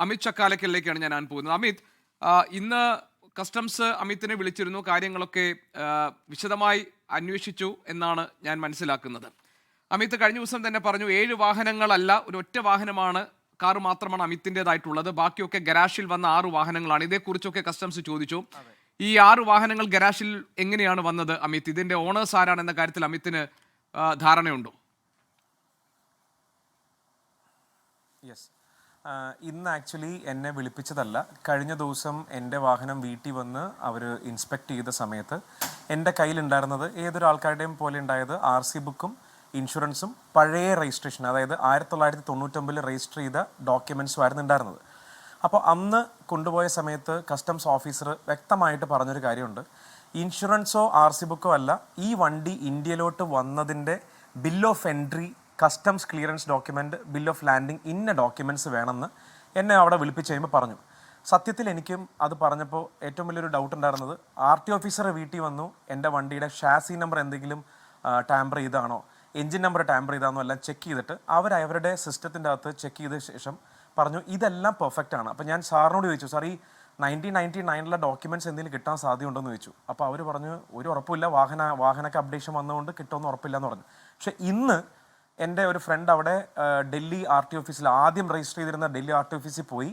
അമിത് ചക്കാലക്കലിലേക്കാണ് ഞാൻ പോകുന്നത്. അമിത്, ഇന്ന് കസ്റ്റംസ് അമിത്തിനെ വിളിച്ചിരുന്നു. കാര്യങ്ങളൊക്കെ വിശദമായി അന്വേഷിച്ചു എന്നാണ് ഞാൻ മനസ്സിലാക്കുന്നത്. അമിത് കഴിഞ്ഞ ദിവസം തന്നെ പറഞ്ഞു 7 വാഹനങ്ങളല്ല, ഒരൊറ്റ വാഹനമാണ്, കാറ് മാത്രമാണ് അമിത്തിൻ്റെതായിട്ടുള്ളത്. ബാക്കിയൊക്കെ ഗരാഷിൽ വന്ന 6 വാഹനങ്ങളാണ്. ഇതേക്കുറിച്ചൊക്കെ കസ്റ്റംസ് ചോദിച്ചു. ഈ 6 വാഹനങ്ങൾ ഗരാഷിൽ എങ്ങനെയാണ് വന്നത് അമിത്? ഇതിന്റെ ഓണേഴ്സ് ആരാണെന്ന കാര്യത്തിൽ അമിത്തിന് ധാരണയുണ്ടോ? യെസ്, ഇന്ന് ആക്ച്വലി എന്നെ വിളിപ്പിച്ചതല്ല. കഴിഞ്ഞ ദിവസം എൻ്റെ വാഹനം വീട്ടിൽ വന്ന് അവർ ഇൻസ്പെക്ട് ചെയ്ത സമയത്ത് എൻ്റെ കയ്യിലുണ്ടായിരുന്നത് ഏതൊരു ആൾക്കാരുടെയും പോലെ ഉണ്ടായത് RC ബുക്കും ഇൻഷുറൻസും പഴയ രജിസ്ട്രേഷൻ, അതായത് 1999 രജിസ്റ്റർ ചെയ്ത ഡോക്യുമെൻറ്റ്സും ആയിരുന്നു ഉണ്ടായിരുന്നത്. അപ്പോൾ അന്ന് കൊണ്ടുപോയ സമയത്ത് കസ്റ്റംസ് ഓഫീസർ വ്യക്തമായിട്ട് പറഞ്ഞൊരു കാര്യമുണ്ട്. ഇൻഷുറൻസോ RC ബുക്കോ അല്ല, ഈ വണ്ടി ഇന്ത്യയിലോട്ട് വന്നതിൻ്റെ bill of entry, customs clearance document, bill of landing, ഇന്ന ഡോക്യുമെൻറ്റ്സ് വേണമെന്ന് എന്നെ അവിടെ വിളിപ്പിച്ച് കഴിയുമ്പോൾ പറഞ്ഞു. സത്യത്തിൽ എനിക്കും അത് പറഞ്ഞപ്പോൾ ഏറ്റവും വലിയൊരു ഡൗട്ട് ഉണ്ടായിരുന്നത്, RT ഓഫീസർ വീട്ടിൽ വന്നു, എൻ്റെ വണ്ടിയുടെ ഷാസി നമ്പർ എന്തെങ്കിലും ടാമ്പർ ചെയ്താണോ, എൻജിൻ നമ്പർ ടാമ്പർ ചെയ്താണോ എല്ലാം ചെക്ക് ചെയ്തിട്ട് അവരുടെ സിസ്റ്റത്തിൻ്റെ അകത്ത് ചെക്ക് ചെയ്ത ശേഷം പറഞ്ഞു ഇതെല്ലാം പെർഫെക്റ്റ് ആണ്. അപ്പോൾ ഞാൻ സാറിനോട് ചോദിച്ചു, സാർ ഈ 1999 ഡോക്യുമെൻറ്റ്സ് എന്തെങ്കിലും കിട്ടാൻ സാധ്യതയുണ്ടെന്ന് ചോദിച്ചു. അപ്പോൾ അവർ പറഞ്ഞു ഒരു ഉറപ്പില്ല, വാഹനമൊക്കെ അപ്ഡേഷൻ വന്നതുകൊണ്ട് കിട്ടുമെന്ന് ഉറപ്പില്ല എന്ന് പറഞ്ഞു. പക്ഷേ ഇന്ന് എൻ്റെ ഒരു ഫ്രണ്ട് അവിടെ ഡൽഹി RT ഓഫീസിൽ ആദ്യം രജിസ്റ്റർ ചെയ്തിരുന്ന ഡൽഹി RT ഓഫീസിൽ പോയി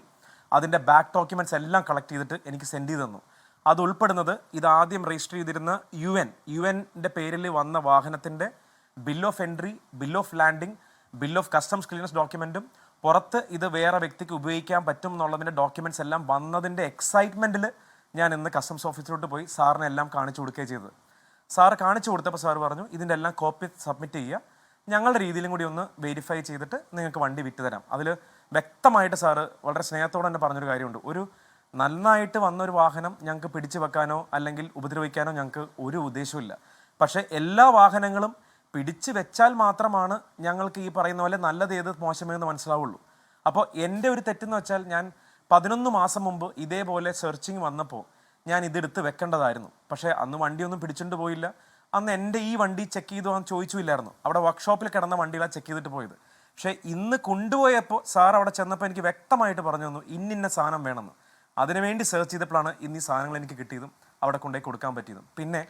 അതിൻ്റെ ബാക്ക് ഡോക്യുമെൻറ്റ്സ് എല്ലാം കളക്ട് ചെയ്തിട്ട് എനിക്ക് സെൻഡ് ചെയ്ത് തന്നു. അത് ഉൾപ്പെടുന്നത് ഇത് ആദ്യം രജിസ്റ്റർ ചെയ്തിരുന്ന യുഎൻ്റെ പേരിൽ വന്ന വാഹനത്തിൻ്റെ bill of entry, bill of landing, bill of customs clearance ഡോക്യുമെൻറ്റും പുറത്ത് ഇത് വേറെ വ്യക്തിക്ക് ഉപയോഗിക്കാൻ പറ്റും എന്നുള്ളതിൻ്റെ ഡോക്യുമെൻറ്റ്സ് എല്ലാം വന്നതിൻ്റെ എക്സൈറ്റ്മെൻറ്റിൽ ഞാൻ ഇന്ന് കസ്റ്റംസ് ഓഫീസിലോട്ട് പോയി സാറിനെ എല്ലാം കാണിച്ചു കൊടുക്കുകയും ചെയ്തത്. സാറ് കാണിച്ചു കൊടുത്തപ്പോൾ സാറ് പറഞ്ഞു ഇതിൻ്റെ എല്ലാം കോപ്പി സബ്മിറ്റ് ചെയ്യുക, ഞങ്ങളുടെ രീതിയിലും കൂടി ഒന്ന് വെരിഫൈ ചെയ്തിട്ട് നിങ്ങൾക്ക് വണ്ടി വിറ്റ് തരാം. അതിൽ വ്യക്തമായിട്ട് സാറ് വളരെ സ്നേഹത്തോടെ തന്നെ പറഞ്ഞൊരു കാര്യമുണ്ട്. ഒരു നന്നായിട്ട് വന്നൊരു വാഹനം ഞങ്ങൾക്ക് പിടിച്ചു വെക്കാനോ അല്ലെങ്കിൽ ഉപദ്രവിക്കാനോ ഞങ്ങൾക്ക് ഒരു ഉദ്ദേശമില്ല. പക്ഷേ എല്ലാ വാഹനങ്ങളും പിടിച്ചു വെച്ചാൽ മാത്രമാണ് ഞങ്ങൾക്ക് ഈ പറയുന്ന പോലെ നല്ലത് ഏത് മോശമേന്ന് മനസ്സിലാവുള്ളൂ. അപ്പോൾ എൻ്റെ ഒരു തെറ്റെന്ന് വെച്ചാൽ ഞാൻ 11 മാസം മുമ്പ് ഇതേപോലെ സെർച്ചിങ് വന്നപ്പോൾ ഞാൻ ഇതെടുത്ത് വെക്കേണ്ടതായിരുന്നു. പക്ഷേ അന്ന് വണ്ടിയൊന്നും പിടിച്ചുകൊണ്ട് പോയില്ല. അന്ന് എൻ്റെ ഈ വണ്ടി ചെക്ക് ചെയ്തു എന്ന് ചോദിച്ചില്ലായിരുന്നു. അവിടെ വർക്ക്ഷോപ്പിൽ കിടന്ന വണ്ടികളാണ് ചെക്ക് ചെയ്തിട്ട് പോയത്. പക്ഷേ ഇന്ന് കൊണ്ടുപോയപ്പോൾ സാർ അവിടെ ചെന്നപ്പോൾ എനിക്ക് വ്യക്തമായിട്ട് പറഞ്ഞു തന്നു ഇന്നിന്ന സാധനം വേണമെന്ന്. അതിനുവേണ്ടി സെർച്ച് ചെയ്തപ്പോഴാണ് ഇന്ന് ഈ സാധനങ്ങൾ എനിക്ക് കിട്ടിയതും അവിടെ കൊണ്ടുപോയി കൊടുക്കാൻ പറ്റിയതും. പിന്നെ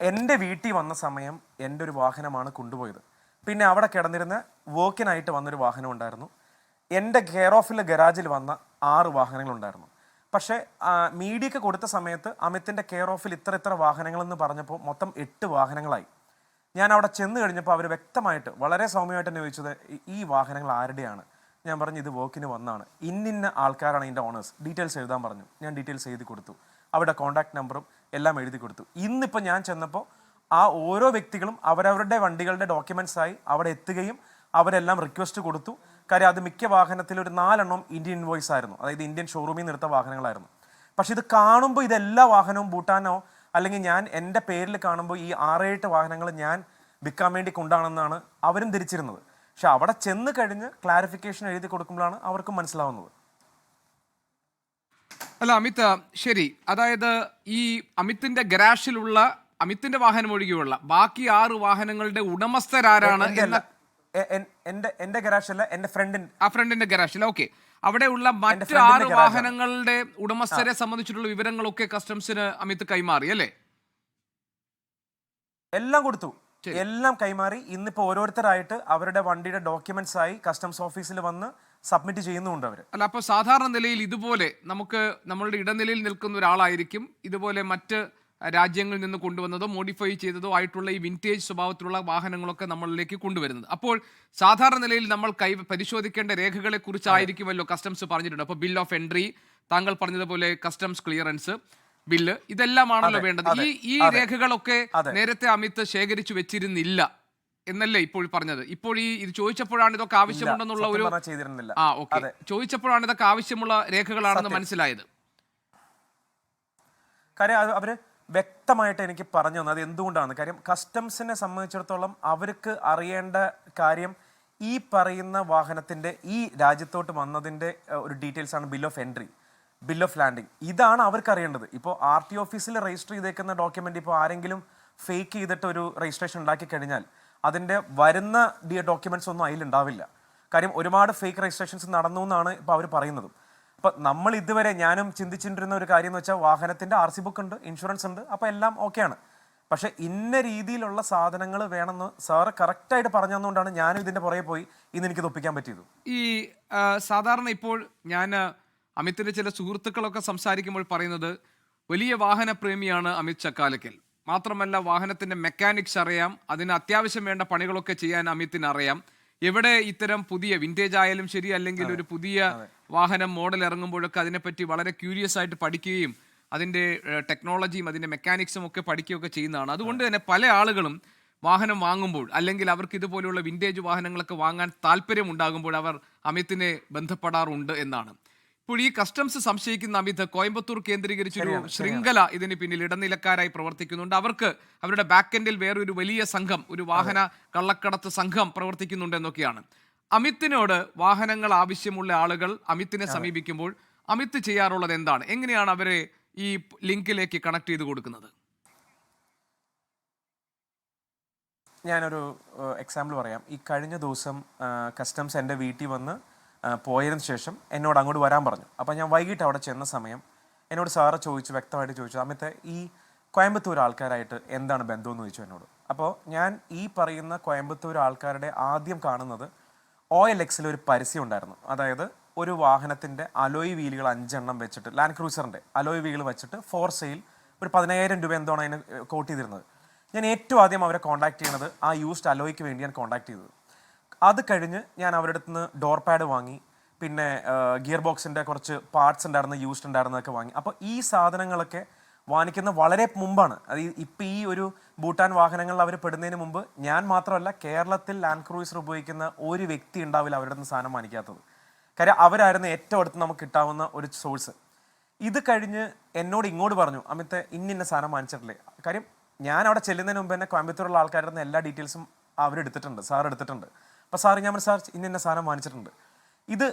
എൻ്റെ വീട്ടിൽ വന്ന സമയം എൻ്റെ ഒരു വാഹനമാണ് കൊണ്ടുപോയത്. പിന്നെ അവിടെ കിടന്നിരുന്ന വർക്കിനായിട്ട് വന്നൊരു വാഹനം ഉണ്ടായിരുന്നു. എൻ്റെ കെയർ ഓഫിലെ ഗരാജിൽ വന്ന 6 വാഹനങ്ങളുണ്ടായിരുന്നു. പക്ഷേ മീഡിയക്ക് കൊടുത്ത സമയത്ത് അമിത്തിൻ്റെ കെയർ ഓഫിൽ ഇത്ര വാഹനങ്ങളെന്ന് പറഞ്ഞപ്പോൾ മൊത്തം 8 വാഹനങ്ങളായി. ഞാൻ അവിടെ ചെന്ന് കഴിഞ്ഞപ്പോൾ അവർ വ്യക്തമായിട്ട് വളരെ സൗമ്യമായിട്ട് തന്നെ ചോദിച്ചത് ഈ വാഹനങ്ങൾ ആരുടെയാണ്? ഞാൻ പറഞ്ഞു ഇത് വർക്കിന് വന്നാണ്, ഇന്നിന്ന ആൾക്കാരാണ് ഇതിൻ്റെ ഓണേഴ്സ്, ഡീറ്റെയിൽസ് എഴുതാൻ പറഞ്ഞു. ഞാൻ ഡീറ്റെയിൽസ് എഴുതി കൊടുത്തു, അവരുടെ കോൺടാക്ട് നമ്പറും എല്ലാം എഴുതി കൊടുത്തു. ഇന്നിപ്പോൾ ഞാൻ ചെന്നപ്പോൾ ആ ഓരോ വ്യക്തികളും അവരവരുടെ വണ്ടികളുടെ ഡോക്യുമെൻറ്റ്സായി അവിടെ എത്തുകയും അവരെല്ലാം റിക്വസ്റ്റ് കൊടുത്തു. കാര്യം അത് മിക്ക വാഹനത്തിൽ ഒരു 4 എണ്ണം ഇന്ത്യൻ ഇൻവോയ്സ് ആയിരുന്നു, അതായത് ഇന്ത്യൻ ഷോറൂമിൽ നിന്ന് എടുത്ത വാഹനങ്ങളായിരുന്നു. പക്ഷെ ഇത് കാണുമ്പോൾ ഇതെല്ലാ വാഹനവും ഭൂട്ടാനോ അല്ലെങ്കിൽ ഞാൻ എൻ്റെ പേരിൽ കാണുമ്പോൾ ഈ 6-7 വാഹനങ്ങൾ ഞാൻ വിൽക്കാൻ വേണ്ടി കൊണ്ടാണെന്നാണ് അവരും ധരിച്ചിരുന്നത്. പക്ഷെ അവിടെ ചെന്ന് കഴിഞ്ഞ് ക്ലാരിഫിക്കേഷൻ എഴുതി കൊടുക്കുമ്പോഴാണ് അവർക്കും മനസ്സിലാവുന്നത്. അല്ല അമിത്, ശരി, അതായത് ഈ അമിത്തിന്റെ ഗരാഷിലുള്ള അമിത്തിന്റെ വാഹനം ഒഴികെയുള്ള ബാക്കി 6 വാഹനങ്ങളുടെ ഉടമസ്ഥരാരാണ് എന്ന എന്റെ ഗരാഷല്ല, എന്റെ ഫ്രണ്ടിന്റെ ഗരാഷിൽ. ഓക്കെ, അവിടെയുള്ള മറ്റ് 6 വാഹനങ്ങളുടെ ഉടമസ്ഥരെ സംബന്ധിച്ചിട്ടുള്ള വിവരങ്ങളൊക്കെ കസ്റ്റംസിന് അമിത് കൈമാറി അല്ലേ? എല്ലാം കൊടുത്തു, എല്ലാം കൈമാറി. ഇന്നിപ്പോ ഓരോരുത്തരായിട്ട് അവരുടെ വണ്ടിയുടെ ഡോക്യുമെന്റ്സ് ആയി കസ്റ്റംസ് ഓഫീസിൽ വന്ന് സബ്മിറ്റ് ചെയ്യുന്നുണ്ട് അവർ. അല്ല, അപ്പോൾ സാധാരണ നിലയിൽ ഇതുപോലെ നമ്മളുടെ ഇടനിലയിൽ നിൽക്കുന്ന ഒരാളായിരിക്കും ഇതുപോലെ മറ്റ് രാജ്യങ്ങളിൽ നിന്ന് കൊണ്ടുവന്നതോ മോഡിഫൈ ചെയ്തതോ ആയിട്ടുള്ള ഈ വിൻറ്റേജ് സ്വഭാവത്തിലുള്ള വാഹനങ്ങളൊക്കെ നമ്മളിലേക്ക് കൊണ്ടുവരുന്നത്. അപ്പോൾ സാധാരണ നിലയിൽ നമ്മൾ പരിശോധിക്കേണ്ട രേഖകളെ കുറിച്ചായിരിക്കുമല്ലോ കസ്റ്റംസ് പറഞ്ഞിട്ടുണ്ട്. അപ്പോൾ ബിൽ ഓഫ് എൻട്രി, താങ്കൾ പറഞ്ഞതുപോലെ കസ്റ്റംസ് ക്ലിയറൻസ് ബില്ല്, ഇതെല്ലാമാണല്ലോ വേണ്ടത്. ഈ രേഖകളൊക്കെ നേരത്തെ അമിത് ശേഖരിച്ചു വെച്ചിരുന്നില്ല എന്നല്ലേ ഇപ്പോൾ പറഞ്ഞത്? ഇപ്പോൾ ഇത് ചോദിച്ചപ്പോഴാണ് ഇതൊക്കെ ആവശ്യമുണ്ടെന്നുള്ള ഒരു ചോദിച്ചപ്പോഴാണ് ഇതൊക്കെ ആവശ്യമുള്ള രേഖകളാണെന്ന് മനസ്സിലായത്. കാര്യം അവര് വ്യക്തമായിട്ട് എനിക്ക് പറഞ്ഞു തന്നു അത് എന്തുകൊണ്ടാണ്. കാര്യം കസ്റ്റംസിനെ സംബന്ധിച്ചിടത്തോളം അവർക്ക് അറിയേണ്ട കാര്യം ഈ പറയുന്ന വാഹനത്തിന്റെ ഈ രാജ്യത്തോട്ട് വന്നതിന്റെ ഒരു ഡീറ്റെയിൽസ് ആണ് bill of entry, bill of landing. ഇതാണ് അവർക്ക് അറിയേണ്ടത്. ഇപ്പോൾ RT ഓഫീസിൽ രജിസ്റ്റർ ചെയ്തേക്കുന്ന ഡോക്യുമെന്റ് ഇപ്പോൾ ആരെങ്കിലും ഫേക്ക് ചെയ്തിട്ട് ഒരു രജിസ്ട്രേഷൻ ഉണ്ടാക്കി കഴിഞ്ഞാൽ അതിൻ്റെ വരുന്ന ഡോക്യുമെന്റ്സ് ഒന്നും അതിലുണ്ടാവില്ല. കാര്യം ഒരുപാട് ഫേക്ക് രജിസ്ട്രേഷൻസ് നടന്നു എന്നാണ് ഇപ്പോൾ അവർ പറയുന്നതും. അപ്പോൾ നമ്മൾ ഇതുവരെ ഞാനും ചിന്തിച്ചിട്ടിരുന്ന ഒരു കാര്യം എന്ന് വെച്ചാൽ വാഹനത്തിൻ്റെ RC ബുക്ക് ഉണ്ട്, ഇൻഷുറൻസ് ഉണ്ട്, അപ്പോൾ എല്ലാം ഓക്കെയാണ്. പക്ഷേ ഇന്ന രീതിയിലുള്ള സാധനങ്ങൾ വേണമെന്ന് സാറ് കറക്റ്റായിട്ട് പറഞ്ഞു തന്നുകൊണ്ടാണ് ഞാനും ഇതിൻ്റെ പുറകെ പോയി ഇന്ന് എനിക്കിത് ഒപ്പിക്കാൻ പറ്റിയത്. ഈ സാധാരണ ഇപ്പോൾ ഞാൻ അമിത്തിൻ്റെ ചില സുഹൃത്തുക്കളൊക്കെ സംസാരിക്കുമ്പോൾ പറയുന്നത് വലിയ വാഹന പ്രേമിയാണ് അമിത് ചക്കാലക്കൽ. മാത്രമല്ല വാഹനത്തിൻ്റെ മെക്കാനിക്സ് അറിയാം, അതിന് അത്യാവശ്യം വേണ്ട പണികളൊക്കെ ചെയ്യാൻ അമിത്തിന് അറിയാം. എവിടെ ഇത്തരം പുതിയ വിൻറ്റേജ് ആയാലും ശരി, അല്ലെങ്കിൽ ഒരു പുതിയ വാഹനം മോഡൽ ഇറങ്ങുമ്പോഴൊക്കെ അതിനെപ്പറ്റി വളരെ ക്യൂരിയസ് ആയിട്ട് പഠിക്കുകയും അതിൻ്റെ ടെക്നോളജിയും അതിൻ്റെ മെക്കാനിക്സും ഒക്കെ പഠിക്കുകയൊക്കെ ചെയ്യുന്നതാണ്. അതുകൊണ്ട് തന്നെ പല ആളുകളും വാഹനം വാങ്ങുമ്പോൾ, അല്ലെങ്കിൽ അവർക്ക് ഇതുപോലെയുള്ള വിൻറ്റേജ് വാഹനങ്ങളൊക്കെ വാങ്ങാൻ താല്പര്യമുണ്ടാകുമ്പോൾ അവർ അമിത്തിനെ ബന്ധപ്പെടാറുണ്ട് എന്നാണ്. ഇപ്പോൾ ഈ കസ്റ്റംസ് സംശയിക്കുന്ന അമിത് കോയമ്പത്തൂർ കേന്ദ്രീകരിച്ചൊരു ശൃംഖല ഇതിന് പിന്നിൽ ഇടനിലക്കാരായി പ്രവർത്തിക്കുന്നുണ്ട്. അവർക്ക് അവരുടെ ബാക്ക് എൻഡിൽ വേറൊരു വലിയ സംഘം, ഒരു വാഹന കള്ളക്കടത്ത് സംഘം പ്രവർത്തിക്കുന്നുണ്ട് എന്നൊക്കെയാണ്. അമിത്തിനോട് വാഹനങ്ങൾ ആവശ്യമുള്ള ആളുകൾ അമിത്തിനെ സമീപിക്കുമ്പോൾ അമിത് ചെയ്യാറുള്ളത് എന്താണ്? എങ്ങനെയാണ് അവരെ ഈ ലിങ്കിലേക്ക് കണക്ട് ചെയ്ത് കൊടുക്കുന്നത്? ഞാനൊരു എക്സാമ്പിൾ പറയാം. ഈ കഴിഞ്ഞ ദിവസം കസ്റ്റംസ് എൻ്റെ വീട്ടിൽ വന്ന് പോയതിന് ശേഷം എന്നോട് അങ്ങോട്ട് വരാൻ പറഞ്ഞു. അപ്പോൾ ഞാൻ വൈകിട്ട് അവിടെ ചെന്ന സമയം എന്നോട് സാറ് ചോദിച്ചു, വ്യക്തമായിട്ട് ചോദിച്ചു, അമിത്തെ ഈ കോയമ്പത്തൂർ ആൾക്കാരായിട്ട് എന്താണ് ബന്ധമെന്ന് ചോദിച്ചു എന്നോട്. അപ്പോൾ ഞാൻ ഈ പറയുന്ന കോയമ്പത്തൂർ ആൾക്കാരുടെ ആദ്യം കാണുന്നത് OLXൽ ഒരു പരസ്യം ഉണ്ടായിരുന്നു. അതായത് ഒരു വാഹനത്തിൻ്റെ അലോയ് വീലുകൾ 5 എണ്ണം വെച്ചിട്ട്, ലാൻഡ് ക്രൂസറിൻ്റെ അലോയ് വീലുകൾ വെച്ചിട്ട് ഫോർ സെയിൽ ഒരു 10,000 രൂപ എന്തോണ് അതിന് കോട്ട് ചെയ്തിരുന്നത്. ഞാൻ ഏറ്റവും ആദ്യം അവരെ കോൺടാക്ട് ചെയ്യുന്നത് ആ യൂസ്ഡ് അലോയ്ക്ക് വേണ്ടി ഞാൻ കോൺടാക്ട് ചെയ്തത്. അത് കഴിഞ്ഞ് ഞാൻ അവരുടെ അടുത്ത് നിന്ന് ഡോർ പാഡ് വാങ്ങി, പിന്നെ ഗിയർ ബോക്സിൻ്റെ കുറച്ച് പാർട്സ് ഉണ്ടായിരുന്ന യൂസ്ഡ് ഉണ്ടായിരുന്നതൊക്കെ വാങ്ങി. അപ്പോൾ ഈ സാധനങ്ങളൊക്കെ വാങ്ങിക്കുന്ന വളരെ മുമ്പാണ്. അത് ഇപ്പം ഈ ഒരു ഭൂട്ടാൻ വാഹനങ്ങളിൽ അവർ പെടുന്നതിന് മുമ്പ് ഞാൻ മാത്രമല്ല, കേരളത്തിൽ ലാൻഡ് ക്രൂയിസർ ഉപയോഗിക്കുന്ന ഒരു വ്യക്തി ഉണ്ടാവില്ല അവരുടെ നിന്ന് സാധനം വാങ്ങിക്കാത്തത്. കാര്യം അവരായിരുന്നു ഏറ്റവും അടുത്ത് നമുക്ക് കിട്ടാവുന്ന ഒരു സോഴ്സ്. ഇത് കഴിഞ്ഞ് എന്നോട് ഇങ്ങോട്ട് പറഞ്ഞു, അമിത്തെ ഇന്ന സാധനം വാങ്ങിച്ചിട്ടില്ലേ. കാര്യം ഞാൻ അവിടെ ചെല്ലുന്നതിന് മുമ്പ് തന്നെ കോയമ്പത്തൂരുള്ള ആൾക്കാരുടെ നിന്ന് എല്ലാ ഡീറ്റെയിൽസും അവരെടുത്തിട്ടുണ്ട്, സാർ എടുത്തിട്ടുണ്ട്. അപ്പോൾ സാർ ഞാൻ സാർ ഇന്ന സാധനം വാങ്ങിച്ചിട്ടുണ്ട്. ഇത്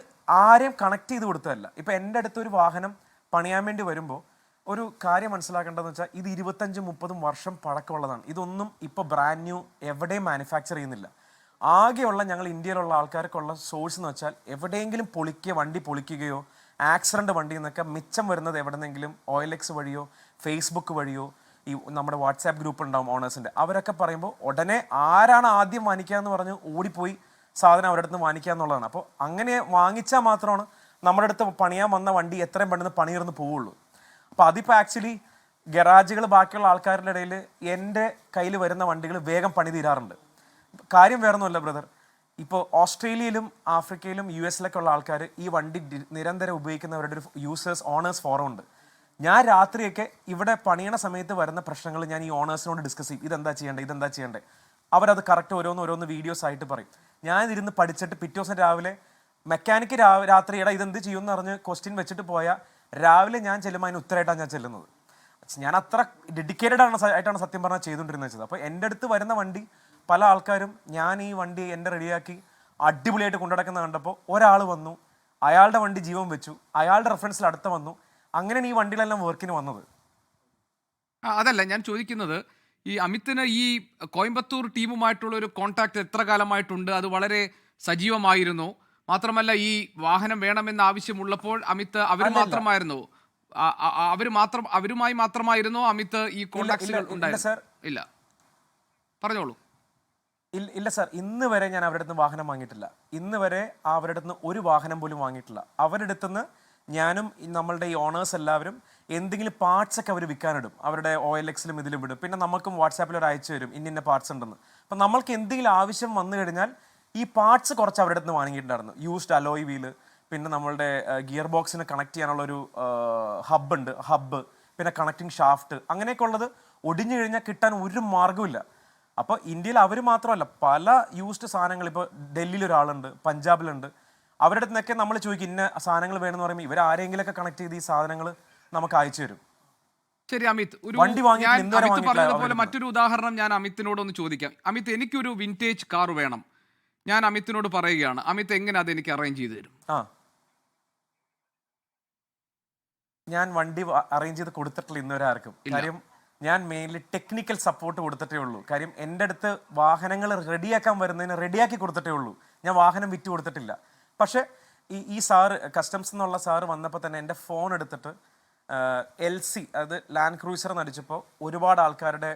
ആരെയും കണക്ട് ചെയ്ത് കൊടുത്തതല്ല. ഇപ്പോൾ എൻ്റെ അടുത്ത് ഒരു വാഹനം പണിയാൻ വേണ്ടി വരുമ്പോൾ ഒരു കാര്യം മനസ്സിലാക്കേണ്ടതെന്ന് വെച്ചാൽ ഇത് 25-30 വർഷം പഴക്കമുള്ളതാണ്. ഇതൊന്നും ഇപ്പോൾ ബ്രാൻഡ് ന്യൂ എവിടെയും മാനുഫാക്ചർ ചെയ്യുന്നില്ല. ആകെയുള്ള ഞങ്ങൾ ഇന്ത്യയിലുള്ള ആൾക്കാർക്കുള്ള സോഴ്സ് എന്ന് വെച്ചാൽ എവിടെയെങ്കിലും വണ്ടി പൊളിക്കുകയോ ആക്സിഡൻ്റ് വണ്ടിയിൽ നിന്നൊക്കെ മിച്ചം വരുന്നത് എവിടെന്നെങ്കിലും OLX വഴിയോ ഫേസ്ബുക്ക് വഴിയോ ഈ നമ്മുടെ വാട്സാപ്പ് ഗ്രൂപ്പ് ഉണ്ടാവും ഓണേഴ്സിൻ്റെ, അവരൊക്കെ പറയുമ്പോൾ ഉടനെ ആരാണ് ആദ്യം വാങ്ങിക്കുക എന്ന് പറഞ്ഞ് ഓടിപ്പോയി സാധനം അവരുടെ അടുത്ത് വാങ്ങിക്കുക എന്നുള്ളതാണ്. അപ്പോൾ അങ്ങനെ വാങ്ങിച്ചാൽ മാത്രമാണ് നമ്മുടെ അടുത്ത് പണിയാൻ വന്ന വണ്ടി എത്രയും പെട്ടെന്ന് പണിയിർന്ന് പോവുള്ളൂ. അപ്പോൾ അതിപ്പോൾ ആക്ച്വലി ഗറാജുകൾ ബാക്കിയുള്ള ആൾക്കാരുടെ ഇടയിൽ എൻ്റെ കയ്യിൽ വരുന്ന വണ്ടികൾ വേഗം പണി തീരാറുണ്ട്. കാര്യം വേറൊന്നുമല്ല ബ്രദർ, ഇപ്പോൾ ഓസ്ട്രേലിയയിലും ആഫ്രിക്കയിലും US-ലൊക്കെ ഉള്ള ആൾക്കാർ ഈ വണ്ടി നിരന്തരം ഉപയോഗിക്കുന്നവരുടെ ഒരു ഓണേഴ്സ് ഫോറം ഉണ്ട്. ഞാൻ രാത്രിയൊക്കെ ഇവിടെ പണിയണ സമയത്ത് വരുന്ന പ്രശ്നങ്ങൾ ഞാൻ ഈ ഓണേഴ്സിനോട് ഡിസ്കസ് ചെയ്യും. ഇതെന്താ ചെയ്യേണ്ടത്. അവരത് കറക്റ്റ് ഓരോന്ന് വീഡിയോസ് ആയിട്ട് പറയും. ഞാൻ ഇരുന്ന് പഠിച്ചിട്ട് പിറ്റേ ദിവസം രാവിലെ മെക്കാനിക്ക് രാത്രി ഇതെന്ത് ചെയ്യുമെന്ന് പറഞ്ഞ് ക്വസ്റ്റ്യൻ വെച്ചിട്ട് പോയാൽ രാവിലെ ഞാൻ ചെല്ലുമ്പോൾ അതിന് ഉത്തരമായിട്ടാണ് ഞാൻ ചെല്ലുന്നത്. ഞാൻ അത്ര ഡെഡിക്കേറ്റഡ് ആയിട്ടാണ് സത്യം പറഞ്ഞാൽ ചെയ്തുകൊണ്ടിരുന്നത് വെച്ചത്. അപ്പോൾ എൻ്റെ അടുത്ത് വരുന്ന വണ്ടി പല ആൾക്കാരും ഞാൻ ഈ വണ്ടി എൻ്റെ റെഡിയാക്കി അടിപൊളിയായിട്ട് കൊണ്ടുനടക്കുന്ന കണ്ടപ്പോൾ ഒരാൾ വന്നു, അയാളുടെ വണ്ടി ജീവൻ വെച്ചു, അയാളുടെ റെഫറൻസിൽ അടുത്ത വന്നു. അങ്ങനെയാണ് ഈ വണ്ടികളെല്ലാം വർക്കിന് വന്നത്. അതല്ല ഞാൻ ചോദിക്കുന്നത്, ഈ അമിത്തിന് ഈ കോയമ്പത്തൂർ ടീമുമായിട്ടുള്ള ഒരു കോൺടാക്ട് എത്ര കാലമായിട്ടുണ്ട്? അത് വളരെ സജീവമായിരുന്നു. മാത്രമല്ല ഈ വാഹനം വേണമെന്ന ആവശ്യമുള്ളപ്പോൾ അമിത് അവരുമായി മാത്രമായിരുന്നോ അമിത് ഈ കോൺടാക്റ്റുകൾ ഉണ്ടായിരുന്നു? ഇല്ല, പറഞ്ഞോളൂ. ഇല്ല സാർ, ഇന്ന് വരെ ഞാൻ അവരുടെ അടുത്ത് വാഹനം വാങ്ങിയിട്ടില്ല. ഇന്ന് വരെ അവരുടെ അടുത്ത് ഒരു വാഹനം പോലും വാങ്ങിയിട്ടില്ല. അവരുടെ അടുത്തുനിന്ന് ഞാനും നമ്മളുടെ ഈ ഓണേഴ്സ് എല്ലാവരും എന്തെങ്കിലും പാർട്സ് ഒക്കെ അവർ വിൽക്കാനിടും. അവരുടെ OLXലും ഇതിലും വിടും. പിന്നെ നമുക്കും വാട്സാപ്പിൽ ഒരു അയച്ചു തരും ഇന്ന പാർട്സ് ഉണ്ടെന്ന്. അപ്പം നമ്മൾക്ക് എന്തെങ്കിലും ആവശ്യം വന്നു കഴിഞ്ഞാൽ ഈ പാർട്സ് കുറച്ച് അവരുടെ അടുത്ത് വാങ്ങിയിട്ടുണ്ടായിരുന്നു. യൂസ്ഡ് അലോയ് വീല്, പിന്നെ നമ്മളുടെ ഗിയർ ബോക്സിന് കണക്ട് ചെയ്യാനുള്ളൊരു ഹബ്ബ്, പിന്നെ കണക്റ്റിംഗ് ഷാഫ്റ്റ്, അങ്ങനെയൊക്കെ ഉള്ളത് ഒടിഞ്ഞു കഴിഞ്ഞാൽ കിട്ടാൻ ഒരു മാർഗ്ഗമില്ല. അപ്പോൾ ഇന്ത്യയിൽ അവർ മാത്രമല്ല, പല യൂസ്ഡ് സാധനങ്ങൾ ഇപ്പോൾ ഡൽഹിയിൽ ഒരാളുണ്ട്, പഞ്ചാബിലുണ്ട്. അവരുടെ അടുത്ത് നിന്നൊക്കെ നമ്മൾ ചോദിക്കും ഇന്ന സാധനങ്ങൾ വേണമെന്ന് പറയുമ്പോൾ ഇവർ ആരെങ്കിലുമൊക്കെ കണക്ട് ചെയ്ത് ഈ സാധനങ്ങൾ നമുക്ക് അയച്ചു തരും. ശരി അമിത്, പറഞ്ഞതുപോലെ മറ്റൊരു ഉദാഹരണം ഞാൻ അമിത്തിനോടൊന്ന് ചോദിക്കാം. അമിത്, എനിക്കൊരു വിൻറ്റേജ് കാർ വേണം. ഞാൻ അമിത്തിനോട് പറയുകയാണ്, അമിത് എങ്ങനെ അത് എനിക്ക് അറേഞ്ച് ചെയ്ത് തരും? ഞാൻ വണ്ടി അറേഞ്ച് ചെയ്ത് കൊടുത്തിട്ടില്ല ഇന്നുവരെ ആർക്കും. കാര്യം ഞാൻ മെയിൻലി ടെക്നിക്കൽ സപ്പോർട്ട് കൊടുത്തിട്ടേ ഉള്ളൂ. കാര്യം എൻ്റെ അടുത്ത് വാഹനങ്ങൾ റെഡിയാക്കാൻ വരുന്നതിന് റെഡിയാക്കി കൊടുത്തിട്ടേ ഉള്ളൂ. ഞാൻ വാഹനം വിറ്റ് കൊടുത്തിട്ടില്ല. പക്ഷേ ഈ സാറ് കസ്റ്റംസ് എന്നുള്ള സാറ് വന്നപ്പോൾ തന്നെ എൻ്റെ ഫോൺ എടുത്തിട്ട് LC അത് ലാൻഡ് ക്രൂസർ എന്നടിച്ചപ്പോൾ ഒരുപാട് ആൾക്കാരുടെ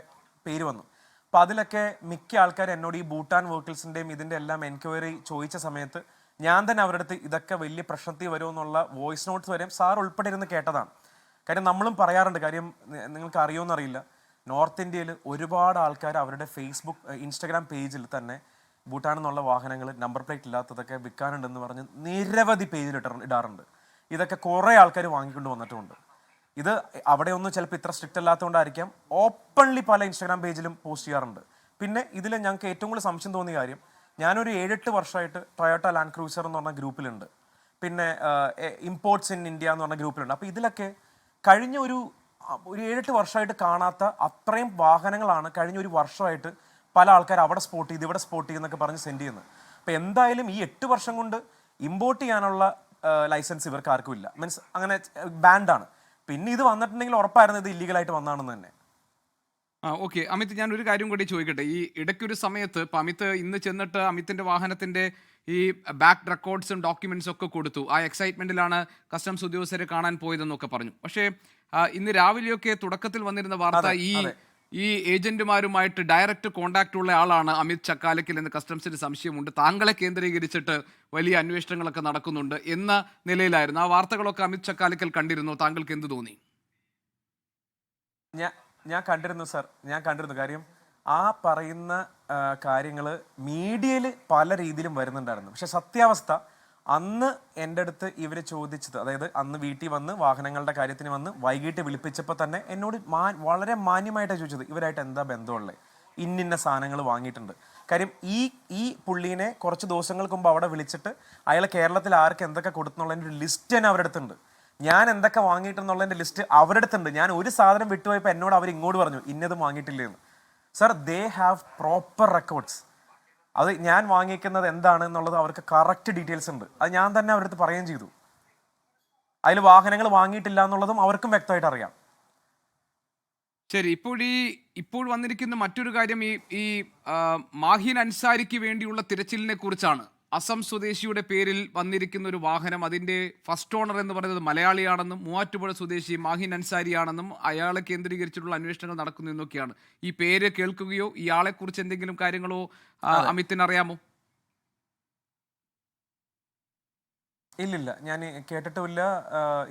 പേര് വന്നു. അപ്പോൾ അതിലൊക്കെ മിക്ക ആൾക്കാർ എന്നോട് ഈ ഭൂട്ടാൻ വെഹിക്കിൾസിൻ്റെയും ഇതിൻ്റെ എല്ലാം എൻക്വയറി ചോദിച്ച സമയത്ത് ഞാൻ തന്നെ അവരുടെ അടുത്ത് ഇതൊക്കെ വലിയ പ്രശ്നത്തിൽ വരുമെന്നുള്ള വോയിസ് നോട്ട്സ് വരെയും സാർ ഉൾപ്പെടെ ഇരുന്ന് കേട്ടതാണ്. കാര്യം നമ്മളും പറയാറുണ്ട്, കാര്യം നിങ്ങൾക്ക് അറിയുമെന്നറിയില്ല, നോർത്ത് ഇന്ത്യയിൽ ഒരുപാട് ആൾക്കാർ അവരുടെ ഫേസ്ബുക്ക് ഇൻസ്റ്റഗ്രാം പേജിൽ തന്നെ ഭൂട്ടാൻ എന്നുള്ള വാഹനങ്ങൾ നമ്പർ പ്ലേറ്റ് ഇല്ലാത്തതൊക്കെ വിൽക്കാനുണ്ടെന്ന് പറഞ്ഞ് നിരവധി പേജിൽ ഇടാറുണ്ട്. ഇതൊക്കെ കുറേ ആൾക്കാർ വാങ്ങിക്കൊണ്ട് വന്നിട്ടുമുണ്ട്. ഇത് അവിടെ ഒന്നും ചിലപ്പോൾ ഇത്ര സ്ട്രിക്റ്റ് അല്ലാത്തതുകൊണ്ടായിരിക്കാം ഓപ്പൺലി പല ഇൻസ്റ്റാഗ്രാം പേജിലും പോസ്റ്റ് ചെയ്യാറുണ്ട്. പിന്നെ ഇതിൽ ഞങ്ങൾക്ക് ഏറ്റവും കൂടുതൽ സംശയം തോന്നിയ കാര്യം, ഞാനൊരു 7-8 വർഷമായിട്ട് ടൊയോട്ട ലാൻഡ് ക്രൂസർ എന്ന് പറഞ്ഞ ഗ്രൂപ്പിലുണ്ട്, പിന്നെ ഇമ്പോർട്ട്സ് ഇൻ ഇന്ത്യ എന്ന് പറഞ്ഞ ഗ്രൂപ്പിലുണ്ട്. അപ്പോൾ ഇതിലൊക്കെ കഴിഞ്ഞ ഒരു 7-8 വർഷമായിട്ട് കാണാത്ത അത്രയും വാഹനങ്ങളാണ് കഴിഞ്ഞ ഒരു വർഷമായിട്ട് പല ആൾക്കാർ അവിടെ സ്പോട്ട് ചെയ്ത് ഇവിടെ സ്പോട്ട് ചെയ്യുന്നൊക്കെ പറഞ്ഞ് സെൻഡ് ചെയ്യുന്നത്. അപ്പോൾ എന്തായാലും ഈ 8 വർഷം കൊണ്ട് ഇമ്പോർട്ട് ചെയ്യാനുള്ള ലൈസൻസ് ഇവർക്ക് ആർക്കും ഇല്ല, മീൻസ് അങ്ങനെ ബാൻഡാണ്. പിന്നെ ഇത് വന്നിട്ടുണ്ടെങ്കിൽ ഉറപ്പായിരുന്നു ഇത് ഇല്ലീഗലായിട്ട് വന്നാണെന്ന് തന്നെ. ഓക്കെ അമിത്, ഞാൻ ഒരു കാര്യം കൂടി ചോദിക്കട്ടെ. ഈ ഇടയ്ക്കൊരു സമയത്ത് ഇപ്പം അമിത് ഇന്ന് ചെന്നിട്ട് അമിത്തിൻ്റെ വാഹനത്തിൻ്റെ ഈ ബാക്ക് റെക്കോർഡ്സും ഡോക്യുമെന്റ്സും ഒക്കെ കൊടുത്തു. ആ എക്സൈറ്റ്മെന്റിലാണ് കസ്റ്റംസ് ഉദ്യോഗസ്ഥരെ കാണാൻ പോയതെന്നൊക്കെ പറഞ്ഞു. പക്ഷേ ഇന്ന് രാവിലെയൊക്കെ തുടക്കത്തിൽ വന്നിരുന്ന വാർത്ത ഈ ഏജന്റുമാരുമായിട്ട് ഡയറക്റ്റ് കോണ്ടാക്ട് ഉള്ള ആളാണ് അമിത് ചക്കാലക്കൽ എന്ന് കസ്റ്റംസിന് സംശയമുണ്ട്, താങ്കളെ കേന്ദ്രീകരിച്ചിട്ട് വലിയ അന്വേഷണങ്ങളൊക്കെ നടക്കുന്നുണ്ട് എന്ന നിലയിലായിരുന്നു. ആ വാർത്തകളൊക്കെ അമിത് ചക്കാലക്കൽ കണ്ടിരുന്നു. താങ്കൾക്ക് എന്ത് തോന്നി? ഞാൻ കണ്ടിരുന്നു സർ, ഞാൻ കണ്ടിരുന്നു. കാര്യം ആ പറയുന്ന കാര്യങ്ങൾ മീഡിയയിൽ പല രീതിയിലും വരുന്നുണ്ടായിരുന്നു. പക്ഷെ സത്യാവസ്ഥ അന്ന് എൻ്റെ അടുത്ത് ഇവർ ചോദിച്ചത്, അതായത് അന്ന് വീട്ടിൽ വന്ന് വാഹനങ്ങളുടെ കാര്യത്തിന് വന്ന് വൈകിട്ട് വിളിപ്പിച്ചപ്പോൾ തന്നെ എന്നോട് വളരെ മാന്യമായിട്ടാണ് ചോദിച്ചത്, ഇവരായിട്ട് എന്താ ബന്ധമുള്ളത്, ഇന്ന സാധനങ്ങൾ വാങ്ങിയിട്ടുണ്ട്. കാര്യം ഈ പുള്ളീനെ കുറച്ച് ദിവസങ്ങൾക്ക് മുമ്പ് അവിടെ വിളിച്ചിട്ട് അയാൾ കേരളത്തിൽ ആർക്ക് എന്തൊക്കെ കൊടുത്തുന്നുള്ളതിൻ്റെ ഒരു ലിസ്റ്റ് തന്നെ അവരുടെ അടുത്തുണ്ട്. ഞാൻ എന്തൊക്കെ വാങ്ങിയിട്ടുന്നുള്ളതിൻ്റെ ലിസ്റ്റ് അവരുടെ അടുത്തുണ്ട്. ഞാൻ ഒരു സാധനം വിട്ടുപോയപ്പോൾ എന്നോട് അവർ ഇങ്ങോട്ട് പറഞ്ഞു ഇന്നത് വാങ്ങിയിട്ടില്ലെന്ന്. Sir, they have proper records. അത് ഞാൻ വാങ്ങിക്കുന്നത് എന്താണ് എന്നുള്ളത് അവർക്ക് കറക്റ്റ് ഡീറ്റെയിൽസ് ഉണ്ട്. അത് ഞാൻ തന്നെ അവരുടെ അടുത്ത് പറയുകയും ചെയ്തു. അതിൽ വാഹനങ്ങൾ വാങ്ങിയിട്ടില്ല എന്നുള്ളതും അവർക്കും വ്യക്തമായിട്ട് അറിയാം. ശരി, ഇപ്പോൾ വന്നിരിക്കുന്ന മറ്റൊരു കാര്യം ഈ മാഹിൻ അൻസാരിക്ക് വേണ്ടിയുള്ള തിരച്ചിലിനെ കുറിച്ചാണ്. അസം സ്വദേശിയുടെ പേരിൽ വന്നിരിക്കുന്ന ഒരു വാഹനം, അതിൻ്റെ ഫസ്റ്റ് ഓണർ എന്ന് പറയുന്നത് മലയാളിയാണെന്നും മൂവാറ്റുപുഴ സ്വദേശി മാഹിൻ അൻസാരിയാണെന്നും അയാളെ കേന്ദ്രീകരിച്ചിട്ടുള്ള അന്വേഷണങ്ങൾ നടക്കുന്നു എന്നൊക്കെയാണ്. ഈ പേര് കേൾക്കുകയോ ഇയാളെക്കുറിച്ച് എന്തെങ്കിലും കാര്യങ്ങളോ അമിത്തിന് അറിയാമോ? ഇല്ലില്ല, ഞാൻ കേട്ടിട്ടുമില്ല,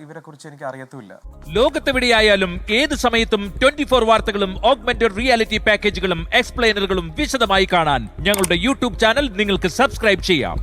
ഇവരെ കുറിച്ച് എനിക്ക് അറിയത്തുമില്ല. ലോകത്തെവിടെയായാലും ഏത് സമയത്തും 24 വാർത്തകളും ഓഗ്മെന്റഡ് റിയാലിറ്റി പാക്കേജുകളും എക്സ്പ്ലെയിനറുകളും വിശദമായി കാണാൻ ഞങ്ങളുടെ യൂട്യൂബ് ചാനൽ നിങ്ങൾക്ക് സബ്സ്ക്രൈബ് ചെയ്യാം.